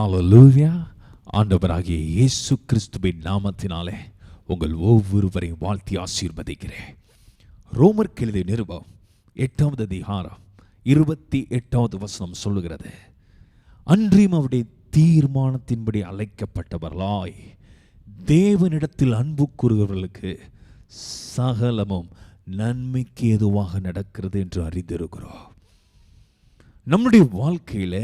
ஹல்லேலூயா. ஆண்டவராகிய இயேசு கிறிஸ்துவின் நாமத்தினாலே உங்கள் ஒவ்வொருவரையும் வாழ்த்தி ஆசீர்வதிக்கிறேன். ரோமருக்கு எழுதிய நிருபம் 8வது அதிகாரம் 28வது வசனம் சொல்லுகிறது, அன்றியும் அவருடைய தீர்மானத்தின்படி அழைக்கப்பட்டவர்களாய் தேவனிடத்தில் அன்பு கூறுகிறவர்களுக்கு சகலமும் நன்மைக்கு ஏதுவாக நடக்கிறது என்று அறிந்திருக்கிறோம். நம்முடைய வாழ்க்கையில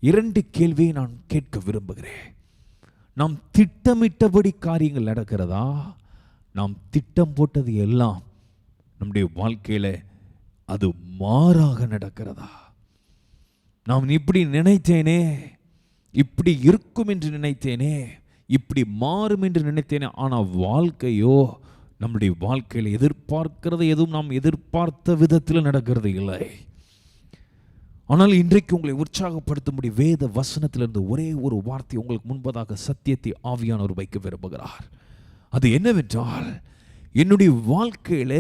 2 கேள்வியை நான் கேட்க விரும்புகிறேன். நாம் திட்டமிட்டபடி காரியங்கள் நடக்கிறதா? நாம் திட்டம் போட்டது எல்லாம் நம்முடைய வாழ்க்கையில அது மாறாக நடக்கிறதா? நான் இப்படி நினைத்தேனே, இப்படி இருக்கும் என்று நினைத்தேனே, இப்படி மாறும் என்று நினைத்தேனே, ஆனால் வாழ்க்கையோ நம்முடைய வாழ்க்கையில் எதிர்பார்க்கிறது எதுவும் நாம் எதிர்பார்த்த விதத்தில் நடக்கிறது இல்லை. ஆனால் இன்றைக்கு உங்களை உற்சாகப்படுத்தும்படி வேத வசனத்திலிருந்து ஒரே ஒரு வார்த்தை உங்களுக்கு முன்பதாக சத்தியத்தை ஆவியானவர் வைக்க விரும்புகிறார். அது என்னவென்றால், என்னுடைய வாழ்க்கையில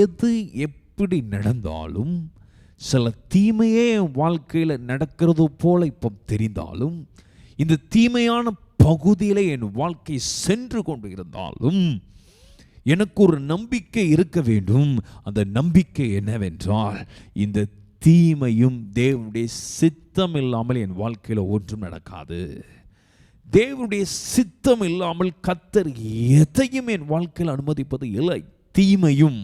எது எப்படி நடந்தாலும், சில தீமையே என் வாழ்க்கையில் நடக்கிறதோ போல இப்போ தெரிந்தாலும், இந்த தீமையான பகுதியில் என் வாழ்க்கை சென்று கொண்டு இருந்தாலும் எனக்கு ஒரு நம்பிக்கை இருக்க வேண்டும். அந்த நம்பிக்கை என்னவென்றால், இந்த தீமையும் தேவனுடைய சித்தம் இல்லாமல் என் வாழ்க்கையில் ஒன்றும் நடக்காது. தேவனுடைய சித்தம் இல்லாமல் கர்த்தர் எதையும் என் வாழ்க்கையில் அனுமதிப்பது இல்லை. தீமையும்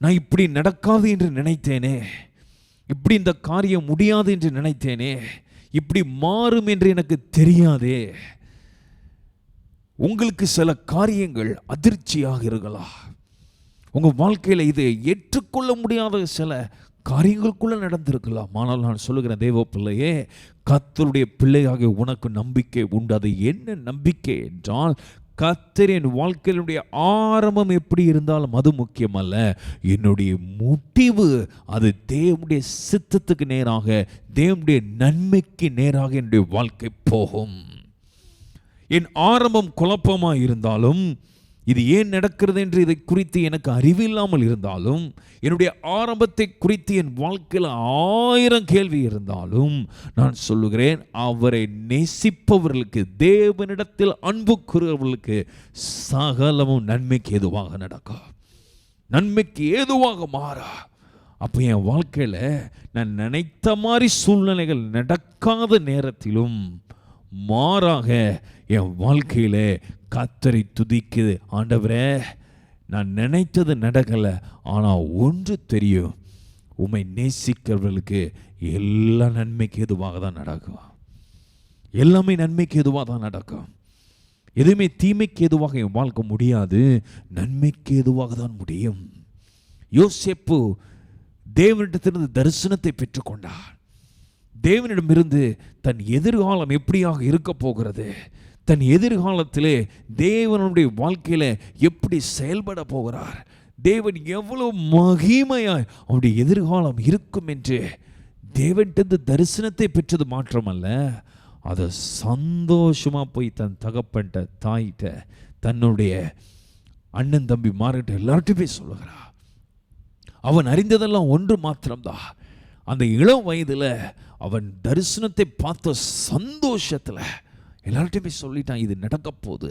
நான் இப்படி நடக்காது என்று நினைத்தேனே, இப்படி இந்த காரியம் முடியாது என்று நினைத்தேனே, இப்படி மாறும் என்று எனக்கு தெரியாதே. உங்களுக்கு சில காரியங்கள் அதிர்ச்சியாக இருக்கலாம். உங்கள் வாழ்க்கையில் இதை ஏற்றுக்கொள்ள முடியாத சில காரியங்களுக்குள்ள நடந்திருக்கலாம். ஆனால் நான் சொல்லுகிறேன், தேவ பிள்ளையே, கர்த்தருடைய பிள்ளையாக உனக்கு நம்பிக்கை உண்டு. அது என்ன நம்பிக்கை என்றால், கர்த்தர் என் வாழ்க்கையினுடைய ஆரம்பம் எப்படி இருந்தாலும் அது முக்கியமல்ல, என்னுடைய முடிவு அது தேவனுடைய சித்தத்துக்கு நேராக, தேவனுடைய நன்மைக்கு நேராக என்னுடைய வாழ்க்கை போகும். என் ஆரம்பம் குழப்பமாக இருந்தாலும், இது ஏன் நடக்கிறது என்று இதை குறித்து எனக்கு அறிவில்லாமல் இருந்தாலும், என்னுடைய ஆரம்பத்தை குறித்து என் வாழ்க்கையில் 1000 கேள்வி இருந்தாலும், நான் சொல்லுகிறேன், அவரை நேசிப்பவர்களுக்கு, தேவனிடத்தில் அன்பு கூறுகிறவர்களுக்கு சகலமும் நன்மைக்கு ஏதுவாக நடக்கும், நன்மைக்கு ஏதுவாக மாறா. அப்போ என் வாழ்க்கையில் நான் நினைத்த மாதிரி சூழ்நிலைகள் நடக்காத நேரத்திலும் மாறாக என் வாழ்க்கையில் கர்த்தரை துதிக்குது. ஆண்டவரே, நான் நினைத்தது நடக்கலை, ஆனால் ஒன்று தெரியும், உம்மை நேசிக்கிறவர்களுக்கு எல்லா நன்மைக்கு எதுவாக தான் நடக்கும். எல்லாமே நன்மைக்கு எதுவாக தான் நடக்கும். எதுவுமே தீமைக்கு எதுவாக என் வாழ்க்கை முடியாது, நன்மைக்கு எதுவாக தான் முடியும். யோசேப்பு தேவனிடத்திலிருந்து தரிசனத்தை பெற்றுக்கொண்டார். தேவனிடமிருந்து தன் எதிர்காலம் எப்படியாக இருக்க போகிறது, தன் எதிர்காலத்திலே தேவனுடைய வாழ்க்கையில் எப்படி செயல்பட போகிறார், தேவன் எவ்வளவு மகிமையாய் அவருடைய எதிர்காலம் இருக்கும் என்று தேவனிடத்து தரிசனத்தை பெற்றது மாத்திரமல்ல, அதை சந்தோஷமாக போய் தன் தகப்பன்ட்ட, தாயிட்ட, தன்னுடைய அண்ணன் தம்பி மார்கிட்ட எல்லார்ட்டும் போய் சொல்லுகிறார். அவன் அறிந்ததெல்லாம் ஒன்று மாத்திரம்தான், அந்த இளம் வயதில் அவன் தரிசனத்தை பார்த்த சந்தோஷத்தில் எல்லார்ட்டையுமே சொல்லிட்டான், இது நடக்க போகுது.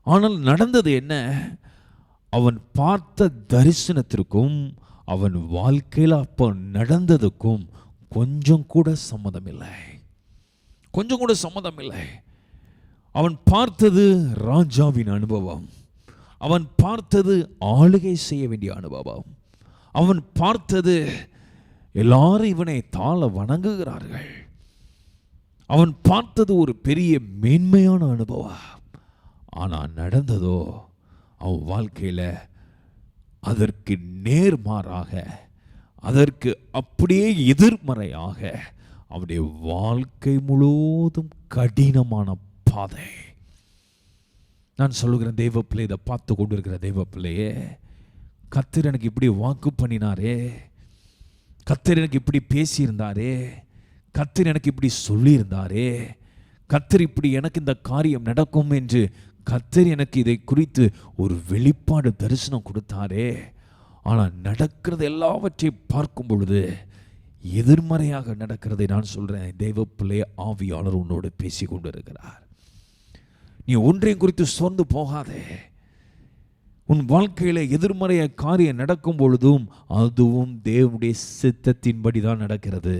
ஆனால் நடந்தது என்ன? அவன் பார்த்த தரிசனத்திற்கும் அவன் வாழ்க்கையில் அப்போ நடந்ததுக்கும் கொஞ்சம் கூட சம்மதம் இல்லை, கொஞ்சம் கூட சம்மதம் இல்லை. அவன் பார்த்தது ராஜாவின் அனுபவம், அவன் பார்த்தது ஆளுகை செய்ய வேண்டிய அனுபவம், அவன் பார்த்தது எல்லாரும் இவனை தாழ வணங்குகிறார்கள், அவன் பார்த்தது ஒரு பெரிய மேன்மையான அனுபவம். ஆனால் நடந்ததோ அவன் வாழ்க்கையில் அதற்கு நேர்மாறாக, அதற்கு அப்படியே எதிர்மறையாக அவனுடைய வாழ்க்கை முழுவதும் கடினமான பாதை. நான் சொல்லுகிறேன், தெய்வ பிள்ளை, இதை பார்த்து கொண்டு இருக்கிற தெய்வ பிள்ளையே, கர்த்தர் எனக்கு இப்படி வாக்கு பண்ணினாரே, கர்த்தர் எனக்கு இப்படி பேசியிருந்தாரே, கர்த்தர் எனக்கு இப்படி சொல்லியிருந்தாரே, கர்த்தர் இப்படி எனக்கு இந்த காரியம் நடக்கும் என்று கர்த்தர் எனக்கு இதை குறித்து ஒரு வெளிப்பாடு தரிசனம் கொடுத்தாரே. ஆனால் நடக்கிறது எல்லாவற்றையும் பார்க்கும் பொழுது எதிர்மறையாக நடக்கிறதை நான் சொல்றேன். தேவ பிள்ளை, ஆவியாளர் உன்னோடு பேசி கொண்டு இருக்கிறார். நீ ஒன்றையும் குறித்து சோர்ந்து போகாதே. உன் வாழ்க்கையில எதிர்மறைய காரியம் நடக்கும் பொழுதும் அதுவும் தேவனுடைய சித்தத்தின்படி தான் நடக்கிறது.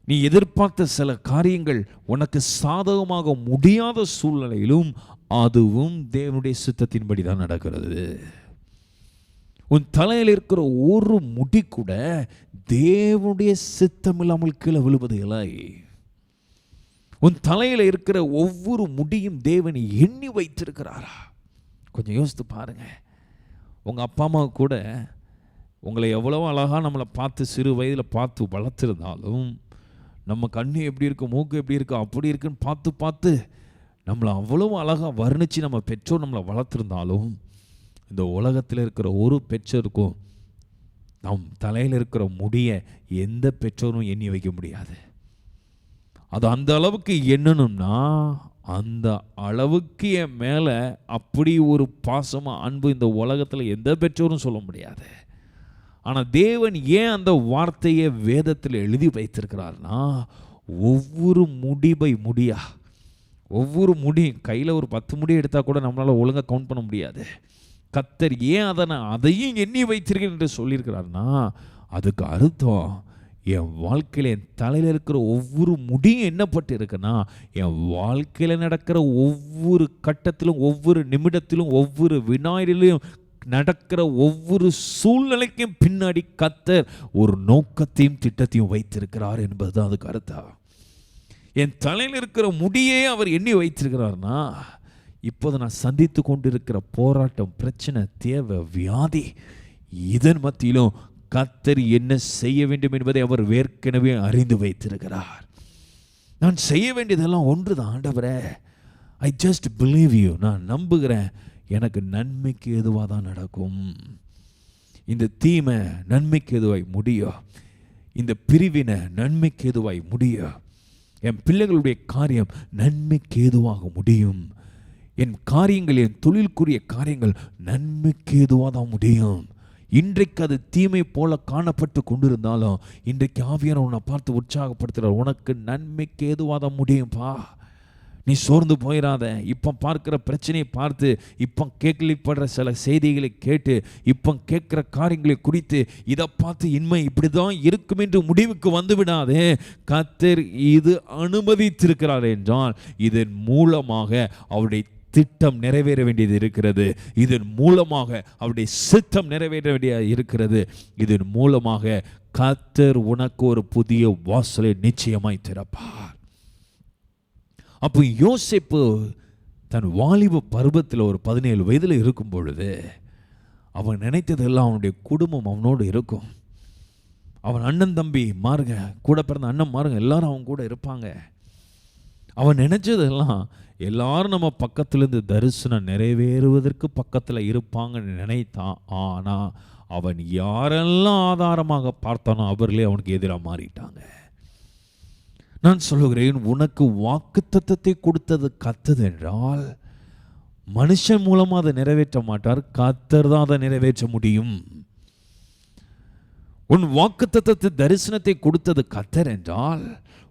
நீ எதிர்பார்த்த சில காரியங்கள் உனக்கு சாதகமாக முடியாத சூழ்நிலையிலும் அதுவும் தேவனுடைய சித்தத்தின்படி தான் நடக்கிறது. உன் தலையில் இருக்கிற ஒரு முடி கூட தேவனுடைய சித்தம் இல்லாமல் கீழே விழுவது இல்லை. உன் தலையில் இருக்கிற ஒவ்வொரு முடியும் தேவன் எண்ணி வைத்திருக்கிறாரா? கொஞ்சம் யோசித்து பாருங்க. உங்கள் அப்பா அம்மா கூட உங்களை எவ்வளோ அழகாக நம்மளை பார்த்து சிறு வயதில் பார்த்து வளர்த்துருந்தாலும், நம்ம கண்ணு எப்படி இருக்குது, மூக்கு எப்படி இருக்குது, அப்படி இருக்குன்னு பார்த்து பார்த்து நம்மளை அவ்வளோ அழகாக வர்ணித்து நம்ம பெற்றோர் நம்மளை வளர்த்துருந்தாலும், இந்த உலகத்தில் இருக்கிற ஒரு பெற்றோருக்கும் நம் தலையில் இருக்கிற முடியை எந்த பெற்றோரும் எண்ணி வைக்க முடியாது. அது அந்த அளவுக்கு எண்ணணும்னா அந்த அளவுக்கு என் மேலே அப்படி ஒரு பாசமாக அன்பு இந்த உலகத்தில் எந்த பெற்றோரும் சொல்ல முடியாது. ஆனால் தேவன் ஏன் அந்த வார்த்தையை வேதத்தில் எழுதி வைத்திருக்கிறார்னா, ஒவ்வொரு முடிவை முடியா, ஒவ்வொரு முடியும் கையில் ஒரு 10 முடி எடுத்தால் கூட நம்மளால் ஒழுங்காக கவுண்ட் பண்ண முடியாது. கர்த்தர் ஏன் அதையும் எண்ணி வைத்திருக்கிறேன் என்று சொல்லியிருக்கிறார்னா, அதுக்கு அர்த்தம் என் வாழ்க்கையில் என் தலையில் இருக்கிற ஒவ்வொரு முடியும் எண்ணப்பட்டு இருக்குன்னா, என் வாழ்க்கையில் நடக்கிற ஒவ்வொரு கட்டத்திலும், ஒவ்வொரு நிமிடத்திலும், ஒவ்வொரு வினாடியிலும் நடக்கிற ஒவ்வொரு சூழ்நிலைக்கும் பின்னாடி கர்த்தர் ஒரு நோக்கத்தையும் திட்டத்தையும் வைத்திருக்கிறார் என்பதுதான் அதுக்கு அர்த்தம். என் தலையில் இருக்கிற முடியே அவர் எண்ணி வைத்திருக்கிறார்னா, இப்போது நான் சந்தித்து கொண்டிருக்கிற போராட்டம், பிரச்சனை, தேவை, வியாதி, இதன் மத்தியிலும் கர்த்தர் என்ன செய்ய வேண்டும் என்பதை அவர் ஏற்கனவே அறிந்து வைத்திருக்கிறார். நான் செய்ய வேண்டியதெல்லாம் ஒன்றுதான். ஆண்டவரே, ஐ ஜஸ்ட் பிலீவ் யூ. நான் நம்புகிறேன், எனக்கு நன்மைக்கு எதுவாக தான் நடக்கும். இந்த தீமை நன்மைக்கு எதுவாய் முடியும், இந்த பிரிவினை நன்மைக்கு எதுவாய் முடியும், என் பிள்ளைகளுடைய காரியம் நன்மைக்கு ஏதுவாக முடியும், என் காரியங்கள், என் தொழிலுக்குரிய காரியங்கள் நன்மைக்கு ஏதுவாக தான் முடியும். இன்றைக்கு அது தீமை போல காணப்பட்டு கொண்டிருந்தாலும் இன்றைக்கு ஆவியானவர் உன்னை பார்த்து உற்சாகப்படுத்துகிறார். உனக்கு நன்மைக்கு ஏதுவாக தான் முடியும்பா. நீ சோர்ந்து போயிடாத. இப்போ பார்க்குற பிரச்சனையை பார்த்து, இப்போ கேள்விப்படுற சில செய்திகளை கேட்டு, இப்போ கேட்குற காரியங்களை குறித்து இதை பார்த்து இன்மை இப்படி தான் இருக்கும் என்று முடிவுக்கு வந்து விடாதே. கர்த்தர் இது அனுமதித்திருக்கிறார் என்றால் இதன் மூலமாக அவருடைய திட்டம் நிறைவேற வேண்டியது இருக்கிறது. இதன் மூலமாக அவருடைய சித்தம் நிறைவேற வேண்டியது இருக்கிறது. இதன் மூலமாக கர்த்தர் உனக்கு ஒரு புதிய வாசலை நிச்சயமாய் திறப்பார். அப்போ யோசேப்பு தன் வாலிப பருவத்தில் ஒரு 17 வயதில் இருக்கும் பொழுது அவன் நினைத்ததெல்லாம் அவனுடைய குடும்பம் அவனோடு இருக்கும். அவன் அண்ணன் தம்பி மாறுங்க, கூட பிறந்த அண்ணன் மாறுங்க, எல்லாரும் அவன் கூட இருப்பாங்க. அவன் நினைச்சதெல்லாம் எல்லாரும் நம்ம பக்கத்திலிருந்து தரிசனம் நிறைவேறுவதற்கு பக்கத்தில் இருப்பாங்கன்னு நினைத்தான். ஆனால் அவன் யாரெல்லாம் ஆதாரமாக பார்த்தானோ அவர்களே அவனுக்கு எதிராக மாறிட்டாங்க. நான் சொல்லுகிறேன், உனக்கு வாக்குத்தத்தத்தை கொடுத்தது கர்த்தர் என்றால் மனுஷன் மூலமாக அதை நிறைவேற்ற மாட்டார், கர்த்தர் தான் அதை நிறைவேற்ற முடியும். உன் வாக்குத்தத்தத்தை தரிசனத்தை கொடுத்தது கர்த்தர் என்றால்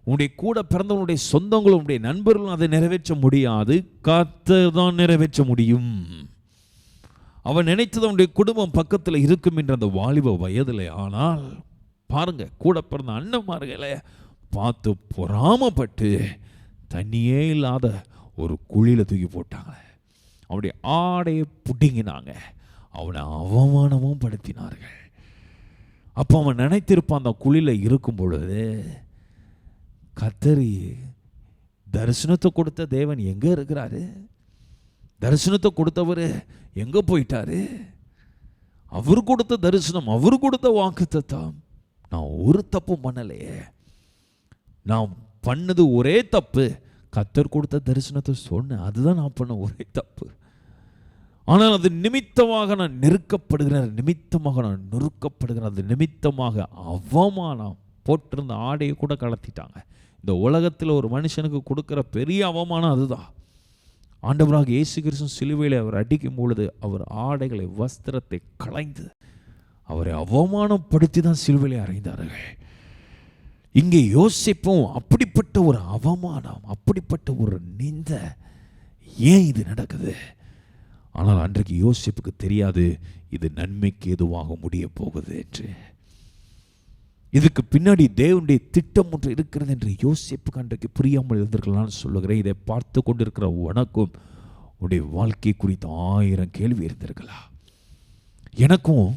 உன்னுடைய கூட பிறந்தவனுடைய சொந்தங்களும் உன்னுடைய நண்பர்களும் அதை நிறைவேற்ற முடியாது, கர்த்தர் தான் நிறைவேற்ற முடியும். அவன் நினைத்தது அவனுடைய குடும்பம் பக்கத்தில் இருக்கும் என்ற அந்த வாலிப வயதில். ஆனால் பாருங்க, கூட பிறந்த அண்ணன்மார்களை பார்த்து பொறாமப்பட்டு தண்ணியே இல்லாத ஒரு குழியில் தூக்கி போட்டாங்க. அவனுடைய ஆடையை புடுங்கினாங்க, அவனை அவமானமும் படுத்தினார்கள். அப்போ அவன் நினைத்திருப்பான், அந்த குழியில் இருக்கும் பொழுது கர்த்தர் தரிசனத்தை கொடுத்த தேவன் எங்கே இருக்கிறாரு, தரிசனத்தை கொடுத்தவர் எங்கே போயிட்டாரு, அவர் கொடுத்த தரிசனம், அவர் கொடுத்த வாக்குத்தத்தம், நான் ஒரு தப்பும் பண்ணலையே, நான் பண்ணது ஒரே தப்பு, கர்த்தர் கொடுத்த தரிசனத்தை சொன்னேன், அதுதான் நான் பண்ண ஒரே தப்பு. ஆனால் அது நிமித்தமாக நான் நெருக்கப்படுகிறேன், நிமித்தமாக நான் நொறுக்கப்படுகிறேன், அது நிமித்தமாக அவமானம் போட்டிருந்த ஆடையை கூட கலத்திட்டாங்க. இந்த உலகத்தில் ஒரு மனுஷனுக்கு கொடுக்குற பெரிய அவமானம் அதுதான். ஆண்டவராக இயேசு கிறிஸ்து சிலுவையில் அவர் அடிக்கும் பொழுது அவர் ஆடைகளை, வஸ்திரத்தை களைந்து அவரை அவமானப்படுத்தி தான் சிலுவையிலே அறைந்தார்கள். இங்கே யோசிப்போம், அப்படிப்பட்ட ஒரு அவமானம், அப்படிப்பட்ட ஒரு நிந்த, ஏன் இது நடக்குது? ஆனால் அன்றைக்கு யோசிப்புக்கு தெரியாது இது நன்மைக்கு எதுவாக முடிய போகுது என்று. இதுக்கு பின்னாடி தேவனுடைய திட்டம் ஒன்று இருக்கிறது என்று யோசிப்புக்கு அன்றைக்கு புரியாமல் இருந்திருக்கலாம்னு சொல்லுகிறேன். இதை பார்த்து கொண்டிருக்கிற உனக்கும் உடைய வாழ்க்கை குறித்து 1000 கேள்வி இருந்திருக்கலாம். எனக்கும்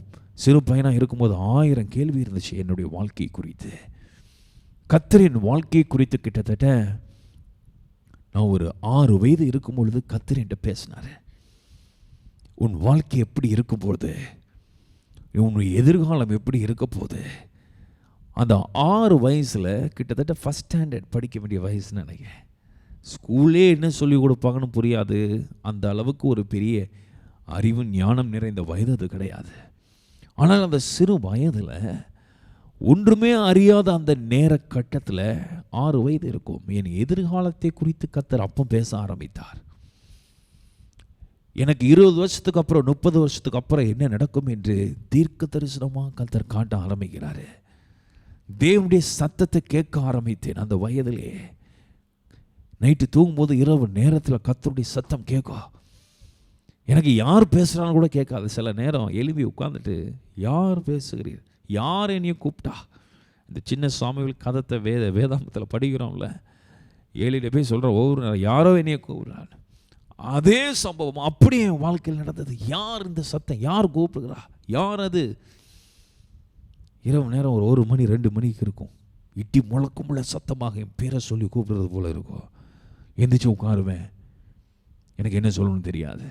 சிறு பையனாக இருக்கும்போது 1000 கேள்வி இருந்துச்சு என்னுடைய வாழ்க்கை குறித்து. கர்த்தரின் வாழ்க்கை குறித்து கிட்டத்தட்ட நான் ஒரு 6 வயது இருக்கும் பொழுது கர்த்தர் என்கிட்ட பேசினார். உன் வாழ்க்கை எப்படி இருக்கும் போது, உன்னுடைய எதிர்காலம் எப்படி இருக்க போகுது. அந்த 6 வயசில் கிட்டத்தட்ட ஃபஸ்ட் ஸ்டாண்டர்ட் படிக்க வேண்டிய வயசுன்னு நினைக்கிறேன். ஸ்கூல்லே என்ன சொல்லி கொடுப்பாங்கன்னு புரியாது. அந்த அளவுக்கு ஒரு பெரிய அறிவு ஞானம் நிறைந்த வயது அது கிடையாது. ஆனால் அந்த சிறு வயதில் ஒன்றுமே அறியாத அந்த நேர கட்டத்தில் 6 வயது இருக்கும். என் எதிர்காலத்தை குறித்து கர்த்தர் அப்போ பேச ஆரம்பித்தார். எனக்கு 20 வருஷத்துக்கு அப்புறம் 30 வருஷத்துக்கு அப்புறம் என்ன நடக்கும் என்று தீர்க்க தரிசனமாக கர்த்தர் காட்ட ஆரம்பிக்கிறாரு. தேவனுடைய சத்தத்தை கேட்க ஆரம்பித்தேன் அந்த வயதிலே. நைட்டு தூங்கும்போது இரவு நேரத்தில் கர்த்தருடைய சத்தம் கேட்கும். எனக்கு யார் பேசுகிறான்னு கூட கேட்காது. சில நேரம் எழுப்பி உட்காந்துட்டு, யார் பேசுகிறீர், யார் என்னையும் கூப்பிட்டா, இந்த சின்ன சாமிகள் கதத்தை வேதாந்தத்தில் படிக்கிறோம்ல, 7 போய் சொல்கிற ஒவ்வொரு நேரம் யாரோ என்னையை கூப்பிடுறான்னு. அதே சம்பவம் அப்படியே என் வாழ்க்கையில் நடந்தது. யார் இந்த சத்தம், யார் கூப்பிடுகிறா, யார் அது? இரவு நேரம் ஒரு 1 மணி 2 மணிக்கு இருக்கும். இட்டி முழக்கமுள்ள சத்தமாக என் பேரை சொல்லி கூப்பிடுறது போல இருக்கும். எந்திரிச்சு உட்காருவேன். எனக்கு என்ன சொல்லணும்னு தெரியாது.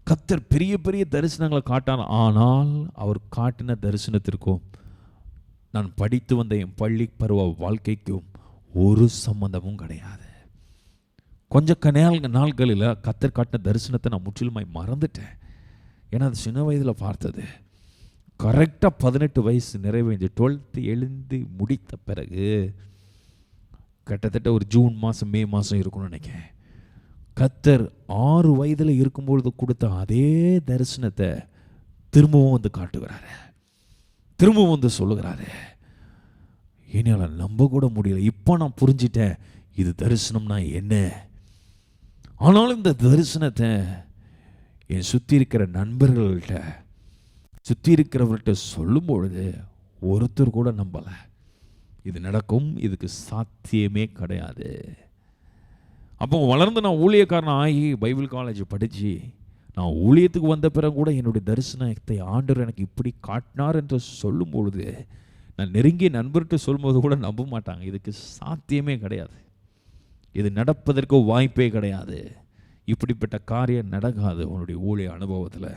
கர்த்தர் பெரிய பெரிய தரிசனங்களை காட்டான். ஆனால் அவர் காட்டின தரிசனத்திற்கும் நான் படித்து வந்த என் பள்ளி பருவ வாழ்க்கைக்கும் ஒரு சம்பந்தமும் கிடையாது. கொஞ்ச நாள்களில் கர்த்தர் காட்டின தரிசனத்தை நான் முற்றிலுமாய் மறந்துட்டேன். ஏன்னா அது சின்ன வயதில் பார்த்தது. கரெக்டாக 18 வயசு நிறைவேஞ்சு 12th எழுந்து முடித்த பிறகு கிட்டத்தட்ட ஒரு ஜூன் மாதம் மே மாதம் இருக்கும்னு நினைக்கிறேன். கர்த்தர் 6 வயதில் இருக்கும்பொழுது கொடுத்த அதே தரிசனத்தை திரும்பவும் வந்து காட்டுகிறாரு, திரும்பவும் வந்து சொல்லுகிறாரு. என்னால் நம்ப கூட முடியல. இப்போ நான் புரிஞ்சிட்டேன் இது தரிசனம்னா என்ன. ஆனாலும் இந்த தரிசனத்தை என் சுற்றி இருக்கிற நண்பர்கள்ட்ட, சுற்றி இருக்கிறவர்கிட்ட சொல்லும் பொழுது ஒருத்தர் கூட நம்பலை. இது நடக்கும், இதுக்கு சாத்தியமே கிடையாது. அப்போ வளர்ந்து நான் ஊழியக்காரன் ஆகி பைபிள் காலேஜ் படித்து நான் ஊழியத்துக்கு வந்த பிறகு கூட என்னுடைய தரிசனத்தை ஆண்டவர் எனக்கு இப்படி காட்டினார் என்று சொல்லும் பொழுது நான் நெருங்கிய நண்பர்கிட்ட சொல்லும்போது கூட நம்ப மாட்டாங்க. இதுக்கு சாத்தியமே கிடையாது, இது நடப்பதற்கு வாய்ப்பே கிடையாது, இப்படிப்பட்ட காரியம் நடக்காது உன்னுடைய ஊழிய அனுபவத்தில்.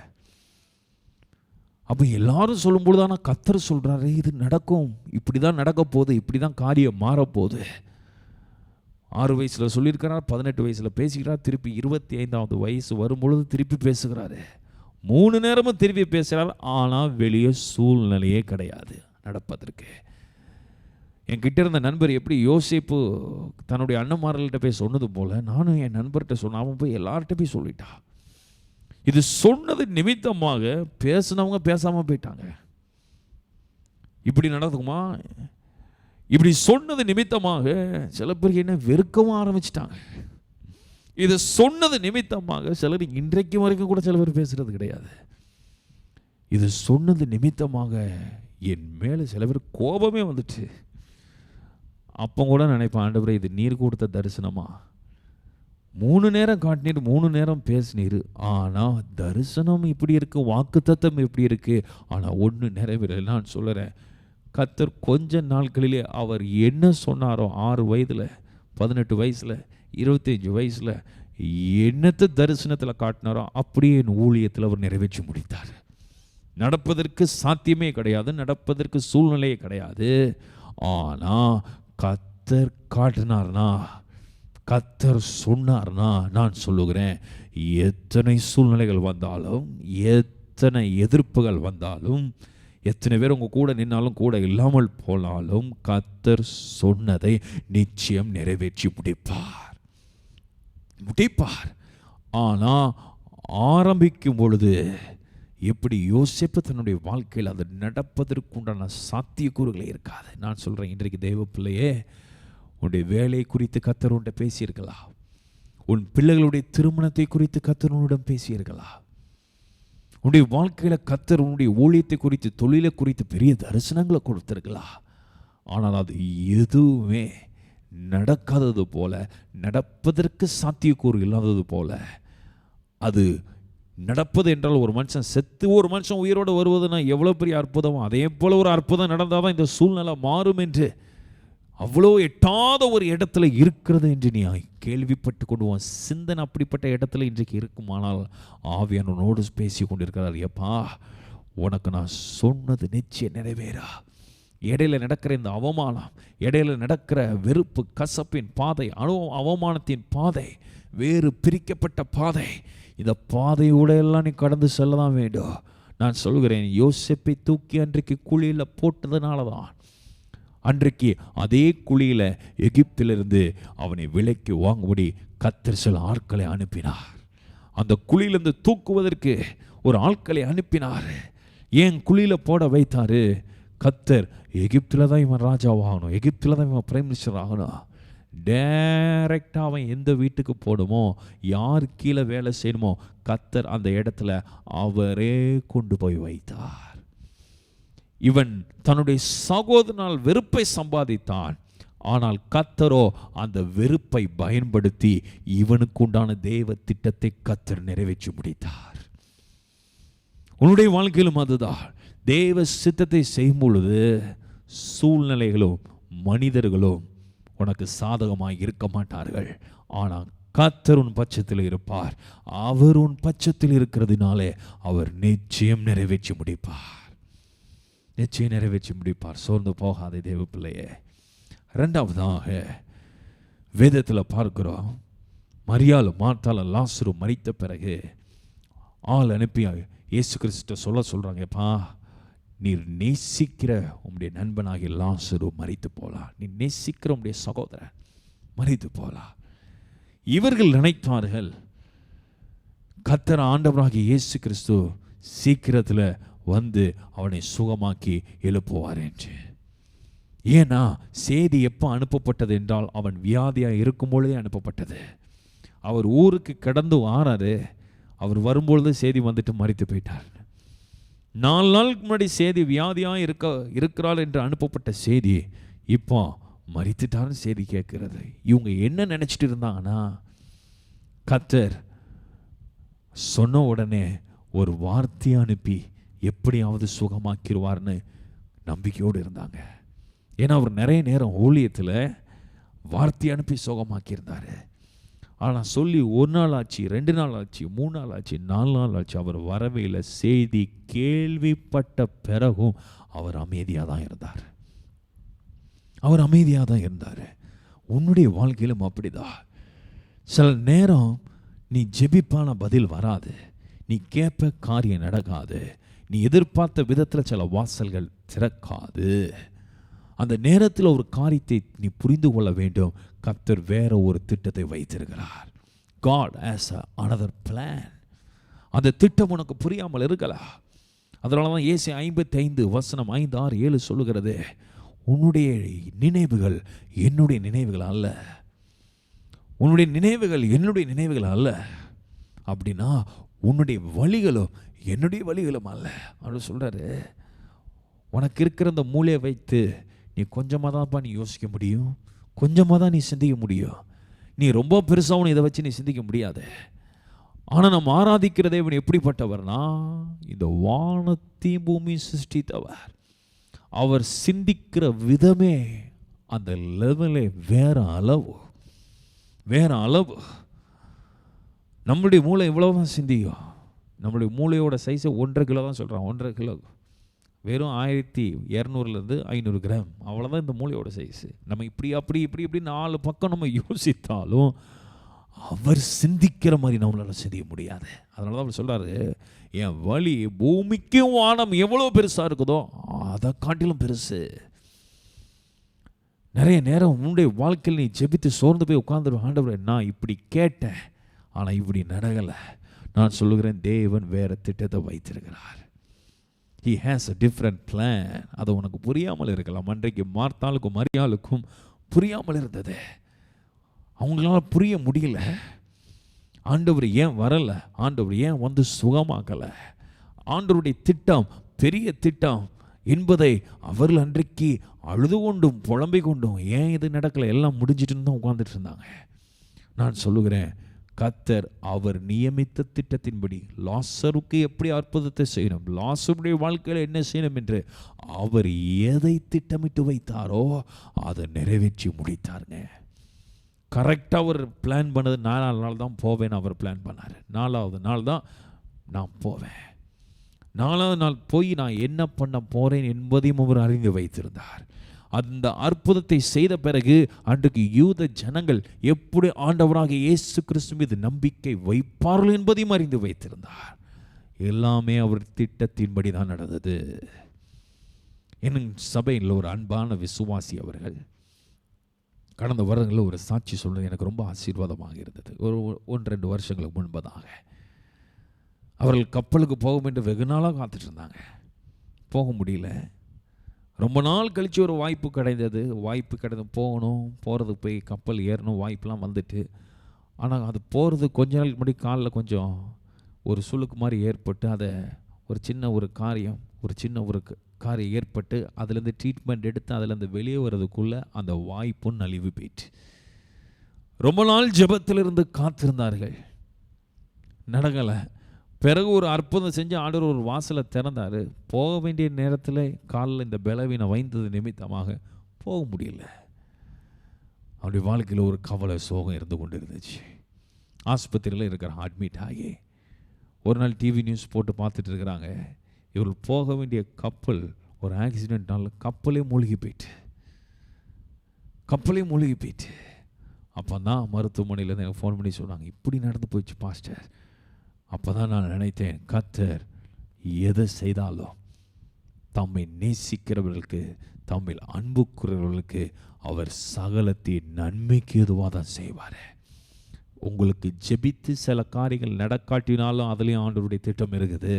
அப்போ எல்லாரும் சொல்லும்பொழுது ஆனால் கர்த்தர் சொல்கிறாரு இது நடக்கும், இப்படி தான் நடக்க போகுது, இப்படி தான் காரியம் மாறப்போகுது. 6 வயசில் சொல்லியிருக்கிறார், 18 வயசில் பேசுகிறார், திருப்பி 25வது வயசு வரும்பொழுது திருப்பி பேசுகிறாரு. 3 நேரமும் திருப்பி பேசுகிறார். ஆனால் வெளியே சூழ்நிலையே கிடையாது நடப்பதற்கு. என்கிட்ட இருந்த நண்பர் எப்படி யோசிப்பு தன்னுடைய அண்ணன்மார்கள்ட்ட போய் சொன்னது போல் நானும் என் நண்பர்கிட்ட சொன்னேன். அவன் போய் எல்லார்கிட்ட போய் சொல்லிட்டா. இது சொன்னது நிமித்தமாக பேசினவங்க பேசாமல் போயிட்டாங்க. இப்படி நடக்குமா? இப்படி சொன்னது நிமித்தமாக சில பேருக்கு என்ன வெறுக்கவும் ஆரம்பிச்சிட்டாங்க. இது சொன்னது நிமித்தமாக சிலர் இன்றைக்கு வரைக்கும் கூட சில பேர் பேசுறது கிடையாது. இது சொன்னது நிமித்தமாக என் மேலே சில பேர் கோபமே வந்துச்சு. அப்போ கூட நினைப்பேன், ஆண்டவரே இது நீர் கொடுத்த தரிசனமா? 3 நேரம் காட்டினீர், 3 நேரம் பேசினீர், ஆனால் தரிசனம் இப்படி இருக்கு, வாக்குத்தத்தம் எப்படி இருக்கு, ஆனால் ஒன்று நிறைவேறலை. நான் சொல்லுறேன், கர்த்தர் கொஞ்ச நாட்களிலே அவர் என்ன சொன்னாரோ 6 வயதில், 18 வயசில், 25 வயசில் என்னத்தை தரிசனத்தில் காட்டினாரோ அப்படியே என் ஊழியத்தில் அவர் நிறைவேற்றி முடித்தார். நடப்பதற்கு சாத்தியமே கிடையாது, நடப்பதற்கு சூழ்நிலையே கிடையாது. ஆனால் கர்த்தர் காட்டினார்னா, கர்த்தர் சொன்னார்னா, நான் சொல்லுகிறேன், எத்தனை சூழ்நிலைகள் வந்தாலும், எத்தனை எதிர்ப்புகள் வந்தாலும், எத்தனை பேர் உங்கள் கூட நின்னாலும் கூட இல்லாமல் போனாலும் கர்த்தர் சொன்னதை நிச்சயம் நிறைவேற்றி முடிப்பார். ஆனால் ஆரம்பிக்கும் பொழுது எப்படி யோசேப்பு தன்னுடைய வாழ்க்கையில் அது நடப்பதற்குண்டான சாத்தியக்கூறுகளே இருக்காது. நான் சொல்கிறேன், இன்றைக்கு தெய்வ பிள்ளையே, உன்னுடைய வேலை குறித்து கர்த்தர் உன்கிட்ட பேசியிருக்கலாம். உன் பிள்ளைகளுடைய திருமணத்தை குறித்து கர்த்தர் உன்னிடம் பேசியிருக்கலாம். உன்னுடைய வாழ்க்கையில் கர்த்தர் உன்னுடைய ஊழியத்தை குறித்து, தொழிலை குறித்து பெரிய தரிசனங்களை கொடுத்திருக்கலாம். ஆனால் அது எதுவுமே நடக்காதது போல, நடப்பதற்கு சாத்தியக்கூறு இல்லாதது போல, அது நடப்பது என்றால் ஒரு மனுஷன் செத்து ஒரு மனுஷன் உயிரோடு வருவதுன்னா எவ்வளோ பெரிய அற்புதம். அதே போல் ஒரு அற்புதம் நடந்தால் தான் இந்த சூழ்நிலை மாறும் என்று அவ்வளோ எட்டாத ஒரு இடத்துல இருக்கிறது என்று நீ கேள்விப்பட்டு கொண்டுவான். சிந்தனை அப்படிப்பட்ட இடத்துல இன்றைக்கு இருக்குமானால் ஆவியானவனோடு பேசி கொண்டிருக்கிறார். எப்பா, உனக்கு நான் சொன்னது நிச்சயம் நிறைவேறா. இடையில நடக்கிற இந்த அவமானம், இடையில நடக்கிற வெறுப்பு, கசப்பின் பாதை, அவமானத்தின் பாதை, வேறு பிரிக்கப்பட்ட பாதை, இந்த பாதையோட எல்லாம் நீ கடந்து செல்ல தான் வேண்டும். நான் சொல்கிறேன், யோசேப்பை தூக்கி அன்றைக்கு குழியில் போட்டதுனால தான் அன்றைக்கு அதே குழியில் எகிப்திலிருந்து அவனை விலைக்கு வாங்கும்படி கர்த்தர் சில ஆட்களை அனுப்பினார். அந்த குழியிலிருந்து தூக்குவதற்கு ஒரு ஆட்களை அனுப்பினார். ஏன் குழியில் போட வைத்தார்? கர்த்தர் எகிப்தில் தான் இவன் ராஜாவாகணும், எகிப்தில் தான் இவன் பிரைம் மினிஸ்டர் ஆகணும். டைரக்டாக அவன் எந்த வீட்டுக்கு போடுமோ, யார் கீழே வேலை செய்யணுமோ, கர்த்தர் அந்த இடத்துல அவரே கொண்டு போய் வைத்தார். இவன் தன்னுடைய சகோதரனால் வெறுப்பை சம்பாதித்தான். ஆனால் கர்த்தரோ அந்த வெறுப்பை பயன்படுத்தி இவனுக்கு உண்டான தேவ திட்டத்தை கர்த்தர் நிறைவேற்றி முடித்தார். உன்னுடைய வாழ்க்கையிலும் அதுதான். தேவ சித்தத்தை செய்யும் பொழுது சூழ்நிலைகளும் மனிதர்களும் உனக்கு சாதகமாக இருக்க மாட்டார்கள். ஆனால் கர்த்தர் உன் பட்சத்தில் இருப்பார். அவர் உன் பட்சத்தில் இருக்கிறதுனாலே அவர் நிச்சயம் நிறைவேற்றி முடிப்பார், நிச்சயம் நிறைவேற்றி முடிப்பார். சோர்ந்து போகாதே தேவ பிள்ளையே. ரெண்டாவதாக வேதத்தில் பார்க்கிறோம், மரியாள் மார்த்தாள் லாசரு மரித்த பிறகு ஆள் அனுப்பி இயேசு கிறிஸ்துட்ட சொல்கிறாங்கப்பா, நீர் நேசிக்கிற உம்முடைய நண்பனாகிய லாசரு மரித்து போலாம், நீ நேசிக்கிற உம்முடைய சகோதரன் மரித்து போலாம். இவர்கள் நினைத்தார்கள் கர்த்தர் ஆண்டவராகிய இயேசு கிறிஸ்து சீக்கிரத்தில் வந்து அவனை சுகமாக்கி எழுப்புவார் என்று. ஏன்னா செய்தி எப்போ அனுப்பப்பட்டது என்றால் அவன் வியாதியாக இருக்கும் பொழுதே அனுப்பப்பட்டது. அவர் ஊருக்கு கடந்து வாராரு, அவர் வரும்பொழுது செய்தி வந்துட்டு மரித்து போயிட்டார். 4 நாளுக்கு முன்னாடி செய்தி வியாதியாக இருக்கிறாள் என்று அனுப்பப்பட்ட செய்தி இப்போ மரித்துட்டார்னு செய்தி கேட்கிறது. இவங்க என்ன நினச்சிட்டு இருந்தாங்கன்னா, கர்த்தர் சொன்ன உடனே ஒரு வார்த்தையை அனுப்பி எப்படியாவது சுகமாக்கிடுவார்னு நம்பிக்கையோடு இருந்தாங்க. ஏன்னா அவர் நிறைய நேரம் ஊழியத்தில் வார்த்தை அனுப்பி சுகமாக்கியிருந்தார். ஆனால் சொல்லி 1 நாள் ஆச்சு, 2 நாள் ஆச்சு, 3 நாள் ஆச்சு, 4 நாள் ஆச்சு, அவர் வரவே இல்லை. செய்தி கேள்விப்பட்ட பிறகும் அவர் அமைதியாக தான் இருந்தார். அவர் அமைதியாக தான் இருந்தார். உன்னுடைய வாழ்க்கையிலும் அப்படிதான். சில நேரம் நீ ஜெபிப்பான பதில் வராது, நீ கேட்ப காரியம் நடக்காது, நீ எதிர்பார்த்த விதத்தில் சில வாசல்கள் திறக்காது. அந்த நேரத்தில் ஒரு காரியத்தை நீ புரிந்து கொள்ள வேண்டும், கர்த்தர் வேற ஒரு திட்டத்தை வைத்திருக்கிறார். God has another plan. அந்த திட்டம் உனக்கு புரியாமல் இருக்கலாம். அதனால தான் ஏசாயா 55 வசனம் 5, 6, 7 சொல்லுகிறது, உன்னுடைய நினைவுகள் என்னுடைய நினைவுகள் அல்ல, உன்னுடைய நினைவுகள் என்னுடைய நினைவுகள் அல்ல. அப்படின்னா உன்னுடைய வழிகளும் என்னுடைய வழிகளும் அல்ல அப்படின்னு சொல்கிறாரு. உனக்கு இருக்கிற அந்த மூளையை வைத்து நீ கொஞ்சமாக தான்ப்பா நீ யோசிக்க முடியும், கொஞ்சமாக தான் நீ சிந்திக்க முடியும். நீ ரொம்ப பெருசாகவும் இதை வச்சு நீ சிந்திக்க முடியாது. ஆனால் நம்ம ஆராதிக்கிற தேவன் எப்படிப்பட்டவர்னா, இந்த வானத்தையும் பூமி சிருஷ்டித்தவர். அவர் சிந்திக்கிற விதமே அந்த லெவலே வேற அளவு, வேற அளவு. நம்மளுடைய மூளை இவ்வளோதான் சிந்திக்கும். நம்மளுடைய மூளையோட சைஸை 1.5 கிலோ தான் சொல்கிறான். 1.5 கிலோ வெறும் 1200 500 கிராம், அவ்வளோதான் இந்த மூளையோட சைஸு. நம்ம இப்படி அப்படி இப்படி இப்படி 4 பக்கம் நம்ம யோசித்தாலும் அவர் சிந்திக்கிற மாதிரி நம்மளால் சிந்திக்க முடியாது. அதனால தான் அவர் சொல்கிறாரு, என் வழி பூமிக்கும் வானம் எவ்வளோ பெருசாக இருக்குதோ அதை காட்டிலும் பெருசு. நிறைய நேரம் உன்னுடைய வாழ்க்கையில் நீ ஜெபித்து சோர்ந்து போய் உட்கார்ந்து, ஆண்டவரே நான் இப்படி கேட்டேன் ஆனால் இப்படி நடக்கலை, நான் சொல்லுகிறேன், தேவன் வேற திட்டத்தை வைத்திருக்கிறார். He has a different plan. அது உனக்கு புரியாமல் இருக்கலாம். அன்றைக்கு மார்த்தாளுக்கும் மரியாளுக்கும் புரியாமல் இருந்தது. அவங்களால புரிய முடியல. ஆண்டவர் ஏன் வரல, ஆண்டவர் ஏன் வந்து சுகமாக்கல, ஆண்டவருடைய திட்டம் பெரிய திட்டம் என்பதை அவர்கள் அன்றைக்கு அழுது கொண்டும் புலம்பிக் கொண்டும் ஏன் இது நடக்கல, எல்லாம் முடிஞ்சிட்டுன்னு தான் உட்கார்ந்துட்டு இருந்தாங்க. நான் சொல்லுகிறேன், கர்த்தர் அவர் நியமித்த திட்டத்தின்படி லாசருக்கு எப்படி அற்புதத்தை செய்யணும், லாசருடைய வாழ்க்கையில் என்ன செய்யணும் என்று அவர் எதை திட்டமிட்டு வைத்தாரோ அதை நிறைவேற்றி முடித்தாருங்க. கரெக்டாக அவர் பிளான் பண்ணது 4 நாள் தான் போவேன் அவர் பிளான் பண்ணார். 4வது நாள் தான் நான் போவேன். 4வது நாள் போய் நான் என்ன பண்ண போகிறேன் என்பதையும் அவர் அறிந்து வைத்திருந்தார். அந்த அற்புதத்தை செய்த பிறகு அன்றைக்கு யூத ஜனங்கள் எப்படி ஆண்டவராக இயேசு கிறிஸ்து மீது நம்பிக்கை வைப்பார்கள் என்பதையும் அறிந்து வைத்திருந்தார். எல்லாமே அவர் திட்டத்தின்படி தான் நடந்தது. என் சபையில் ஒரு அன்பான விசுவாசி அவர்கள் கடந்த வருடங்களில் ஒரு சாட்சி சொல்வது எனக்கு ரொம்ப ஆசீர்வாதமாக இருந்தது. ஒரு 1-2 வருஷங்களுக்கு முன்பதாக அவர்கள் கப்பலுக்கு போகும் என்று வெகு நாளாக காத்துட்டு இருந்தாங்க. போக முடியல. ரொம்ப நாள் கழித்து ஒரு வாய்ப்பு கிடைந்து போகணும், போகிறதுக்கு போய் கப்பல் ஏறணும், வாய்ப்பெலாம் வந்துட்டு. ஆனால் அது போகிறது கொஞ்ச நாளுக்கு முன்னாடி காலில் கொஞ்சம் ஒரு சுளுக்கு மாதிரி ஏற்பட்டு, அதை ஒரு சின்ன ஒரு காரியம் ஏற்பட்டு அதுலேருந்து ட்ரீட்மெண்ட் எடுத்து அதுலேருந்து வெளியே வர்றதுக்குள்ளே அந்த வாய்ப்பும் நலிவு போயிட்டு. ரொம்ப நாள் ஜெபத்திலிருந்து காத்திருந்தார்கள், நடக்கலை. பிறகு ஒரு அற்புதம் செஞ்சு ஆண்டவர் ஒரு வாசலை திறந்தார். போக வேண்டிய நேரத்தில் காலில் இந்த பலவீனை வைந்தது நிமித்தமாக போக முடியல. அவருடைய வாழ்க்கையில் ஒரு கவலை சோகம் இருந்து கொண்டு இருந்துச்சு. ஆஸ்பத்திரியில் இருக்கிற அட்மிட் ஆகி ஒரு நாள் டிவி நியூஸ் போட்டு பார்த்துட்டு இருக்கிறாங்க. இவர்கள் போக வேண்டிய கப்பல் ஒரு ஆக்சிடென்ட்னால கப்பலே மூழ்கி போயிட்டு. அப்போ தான் மருத்துவமனையிலேருந்து எனக்கு ஃபோன் பண்ணி சொன்னாங்க, இப்படி நடந்து போயிடுச்சு பாஸ்டர். அப்போ தான் நான் நினைத்தேன், கர்த்தர் எதை செய்தாலும் தம்மை நேசிக்கிறவர்களுக்கு, தம்மில் அன்பு கூறுகிறவர்களுக்கு அவர் சகலத்தின் நன்மைக்கு எதுவாக தான் செய்வார். உங்களுக்கு ஜெபித்து சில காரியங்கள் நடக்காட்டினாலும் அதுலேயும் ஆண்டவருடைய திட்டம் இருக்குது.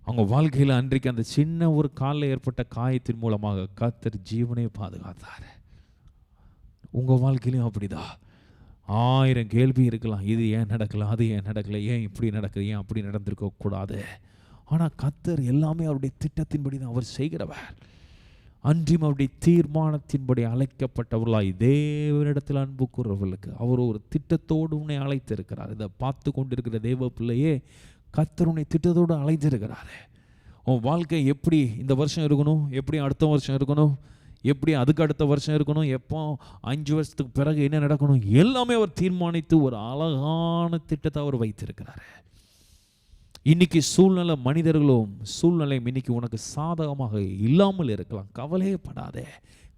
அவங்க வாழ்க்கையில் அன்றைக்கு அந்த சின்ன ஒரு காலில் ஏற்பட்ட காயத்தின் மூலமாக கர்த்தர் ஜீவனை பாதுகாத்தார். உங்கள் வாழ்க்கையிலையும் அப்படிதான். 1000 கேள்வி இருக்கலாம். இது ஏன் நடக்கல, அது ஏன் நடக்கலை, ஏன் இப்படி நடக்குது, ஏன் அப்படி நடந்திருக்கக்கூடாது. ஆனால் கர்த்தர் எல்லாமே அவருடைய திட்டத்தின்படி தான் அவர் செய்கிறவர். அன்றும் அவருடைய தீர்மானத்தின்படி அழைக்கப்பட்டவர்களாய் தேவனிடத்தில் அன்பு கூறுறவர்களுக்கு அவர் ஒரு திட்டத்தோடு உன்னை அழைத்திருக்கிறார். இதை பார்த்து கொண்டிருக்கிற தேவ பிள்ளையே, கர்த்தர் உன்னை திட்டத்தோடு அழைத்திருக்கிறார். உன் வாழ்க்கை எப்படி இந்த வருஷம் இருக்கணும், எப்படி அடுத்த வருஷம் இருக்கணும், எப்படி அதுக்கு அடுத்த வருஷம் இருக்கணும், எப்போ 5 வருஷத்துக்கு பிறகு என்ன நடக்கணும், எல்லாமே அவர் தீர்மானித்து ஒரு அழகான திட்டத்தை அவர் வைத்திருக்கிறார். இன்னைக்கு சூழ்நிலையும் இன்னைக்கு உனக்கு சாதகமாக இல்லாமல் இருக்கலாம். கவலையே படாதே.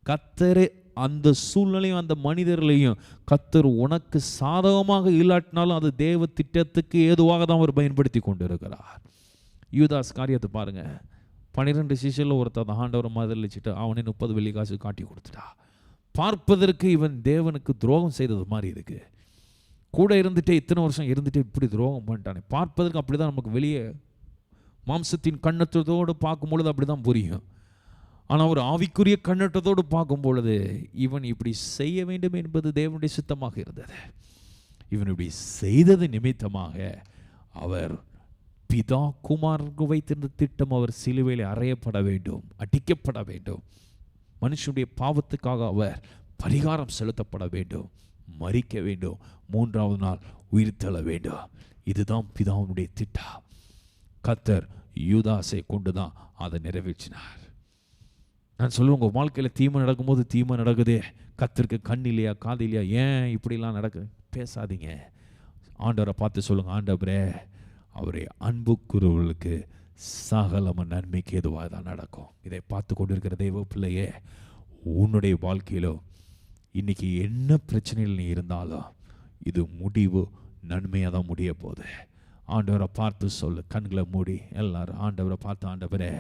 கர்த்தர் அந்த சூழ்நிலையும் அந்த மனிதர்களையும் கர்த்தர் உனக்கு சாதகமாக இல்லாட்டினாலும் அது தேவ திட்டத்துக்கு ஏதுவாக தான் அவர் பயன்படுத்தி கொண்டு இருக்கிறார். யூதாஸ் காரியத்தை பாருங்க. 12 சிஷ்யரில் ஒருத்தர் ஆண்டவரை மதலிச்சுட்டு அவனை 30 வெள்ளி காசு காட்டி கொடுத்துட்டா. பார்ப்பதற்கு இவன் தேவனுக்கு துரோகம் செய்தது மாதிரி இருக்கு. கூட இருந்துட்டே இத்தனை வருஷம் இருந்துட்டு இப்படி துரோகம் பண்ணிட்டானே. பார்ப்பதற்கு அப்படி தான் நமக்கு வெளியே மாம்சத்தின் கண்ணத்தோடு பார்க்கும் பொழுது அப்படி தான் புரியும். ஆனால் ஒரு ஆவிக்குரிய கண்ணட்டத்தோடு பார்க்கும் பொழுது இவன் இப்படி செய்ய வேண்டும் என்பது தேவனுடைய சித்தமாக இருந்தது. இவன் இப்படி செய்தது நிமித்தமாக அவர் பிதா குமாரனுக்கு வைத்திருந்த திட்டம், அவர் சிலுவையில் அறையப்பட வேண்டும், அடிக்கப்பட வேண்டும், மனுஷனுடைய பாவத்துக்காக அவர் பரிகாரம் செலுத்தப்பட வேண்டும், மரிக்க வேண்டும், 3வது நாள் உயிர் தள்ள வேண்டும். இதுதான் பிதாவுடைய திட்டம். கர்த்தர் யூதாசை கொண்டு தான் அதை நிறைவேற்றினார். நான் சொல்லுவேன், உங்கள் வாழ்க்கையில் தீமை நடக்கும்போது தீமை நடக்குதே, கர்த்தருக்கு கண் இல்லையா, காது இல்லையா, ஏன் இப்படிலாம் நடக்கு பேசாதீங்க. ஆண்டவரை பார்த்து சொல்லுங்கள், ஆண்டவரே அவரை அன்பு கூறுவர்களுக்கு சகலம நன்மைக்கு எதுவாக தான் நடக்கும். இதை பார்த்து கொண்டிருக்கிற தெய்வ பிள்ளையே, உன்னுடைய வாழ்க்கையிலோ இன்னைக்கு என்ன பிரச்சனையில் நீ இருந்தாலும் இது முடிவு நன்மையாக தான் முடிய போகுது. ஆண்டவரை பார்த்து சொல்லு, கண்களை மூடி எல்லாரும் ஆண்டவரை பார்த்து, ஆண்டவரே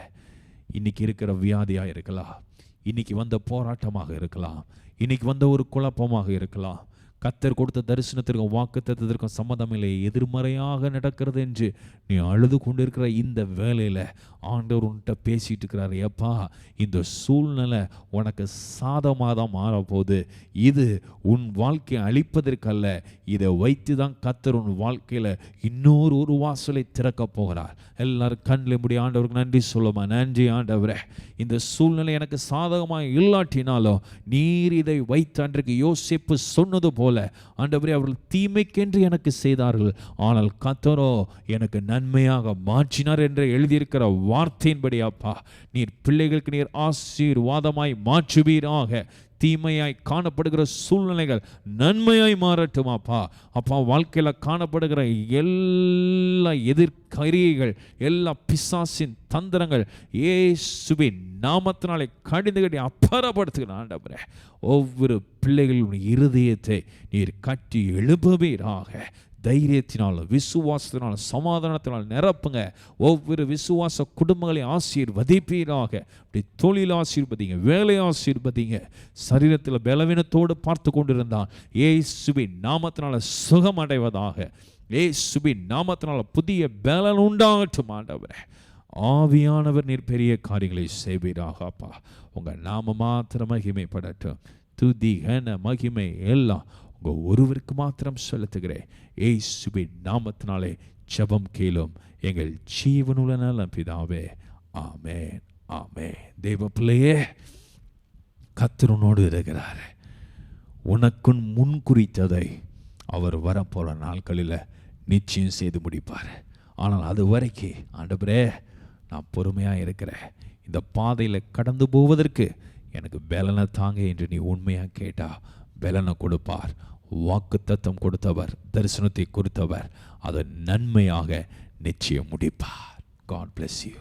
இன்னைக்கு இருக்கிற வியாதியாக இருக்கலாம், இன்னைக்கு வந்த போராட்டமாக இருக்கலாம், இன்னைக்கு வந்த ஒரு குழப்பமாக இருக்கலாம், கர்த்தர் கொடுத்த தரிசனத்திற்கும் வாக்குத்தத்தத்திற்கும் சம்மதமில்லை, எதிர்மறையாக நடக்கிறது என்று நீ அழுது கொண்டிருக்கிற இந்த வேலையில் ஆண்டவர் உன்கிட்ட பேசிட்டு இருக்கிறார். எப்பா, இந்த சூழ்நிலை உனக்கு சாதமாக தான் மாறப்போகுது. இது உன் வாழ்க்கையை அழிப்பதற்கல்ல, இதை வைத்து தான் கர்த்தர் உன் வாழ்க்கையில் இன்னொரு வாசலை திறக்க போகிறார். எல்லாரும் கண்ணில் முடி ஆண்டவருக்கு நன்றி சொல்லுமா. நன்றி ஆண்டவரே, இந்த சூழ்நிலை எனக்கு சாதகமாக இல்லாட்டினாலும் நீர் இதை வைத்து அன்றைக்கு யோசிப்பு சொன்னது போல ஆண்டவரே, அவர்கள் தீமைக்கென்று எனக்கு செய்தார்கள், ஆனால் கர்த்தரோ எனக்கு நன்மையாக மாற்றினார் என்று எழுதியிருக்கிற வார்த்தையின்படி அப்பா, நீர் பிள்ளைகளுக்கு நீர் ஆசீர்வாதமாய் மாற்றுவீராக. தீமையாய் காணப்படுகிற சூழ்நிலைகள் நன்மையாய் மாறட்டும் அப்பா. அப்பா, வாழ்க்கையில் காணப்படுகிற எல்லா எதிர்கரியைகள், எல்லா பிசாசின் தந்திரங்கள் இயேசுவின் நாமத்தினாலே கடிந்து கட்டி அப்புறப்படுத்துகிறேன் ஆண்டவரே. ஒவ்வொரு பிள்ளைகளுடைய இருதயத்தை நீர் கட்டி எழுப்புவீராக. தைரியத்தினாலும் விசுவாசத்தினாலும் சமாதானத்தினால் நிரப்புங்க. ஒவ்வொரு விசுவாச குடும்பங்களை ஆசீர்வதிப்பீராக. அப்படி தொழில் ஆசீர்வதிங்க, வேலை ஆசீர்வதிங்க. சரீரத்தில் பலவீனத்தோடு பார்த்து கொண்டிருந்தான் இயேசுவின் நாமத்தினால சுகம் அடைவதாக. இயேசுவின் நாமத்தினால புதிய பலன் உண்டாகட்டும் ஆண்டவரே. ஆவியானவர் நீர் பெரிய காரியங்களை செய்வீராக அப்பா. உங்கள் நாம மாத்திரம் மகிமைப்படட்டும். துதி கன மகிமை எல்லாம் உங்கள் ஒருவருக்கு மாத்திரம் செலுத்துகிறேன். இயேசுவின் நாமத்தினாலே ஜெபம் கேளும் எங்கள் ஜீவனுள்ள நல்ல பிதாவே. ஆமென், ஆமென். தேவ பிள்ளையே, கர்த்தர் உன்னோடு இருக்கிறார். உனக்குன் முன் குறித்ததை அவர் வரப்போற நாட்களில் நிச்சயம் செய்து முடிப்பார். ஆனால் அது வரைக்கும் ஆண்டவரே, நான் பொறுமையாக இருக்கிறேன், இந்த பாதையில் கடந்து போவதற்கு எனக்கு பலனை தாங்க என்று நீ உண்மையாக கேட்டா பலனை கொடுப்பார். வாக்குத்தத்தம் கொடுத்தவர், தரிசனத்தை கொடுத்தவர் அதை நன்மையாக நிச்சயம் முடிப்பார். God bless you.